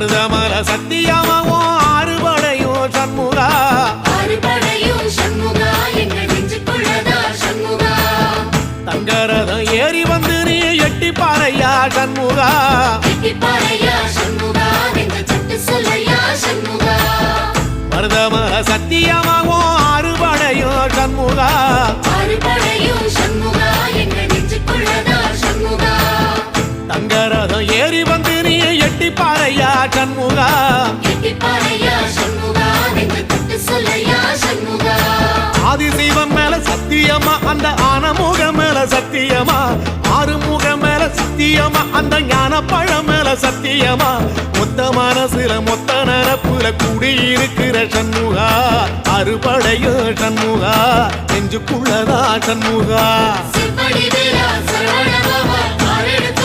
மருதமல சத்தியமாவோ ஆறுபடையும் சண்முகா ஆறுபடையும் சண்முகா எங்கள் நெஞ்சுக்குள்ளதா சண்முகா தங்கரதம் ஏறி வந்து நீ எட்டி பாறையா சண்முகா எட்டி பாறையா சண்முகா எங்கள் சட்டு சொல்லையா சண்முகா மருதமல சத்தியமாவோ ஆறுபடையும் சண்முகா ஆறுபடையும் சண்முகா எங்கள் நெஞ்சுக்குள்ளதா சண்முகா தங்கரதம் ஏறி வந்து நீ எட்டி பாறையா சண்முகா எட்டி பாறையா சண்முகா எங்கள் சட்டு சொல்லையா சண்முகா ஆதிசைவம் மேல சத்தியமா அந்த ஆனமுக மேல சத்தியமா ஆறுமுக மேல சத்தியமா அந்த ஞான பழம் மேல சத்தியமா மொத்த மனசுல மொத்த நரப்புல குடியிருக்கிற சண்முகா அறுபடையோ சண்முகா நெஞ்சுக்குள்ளதா சண்முகா சிவடி வேலா சரவண பவா ஆரெடுத்த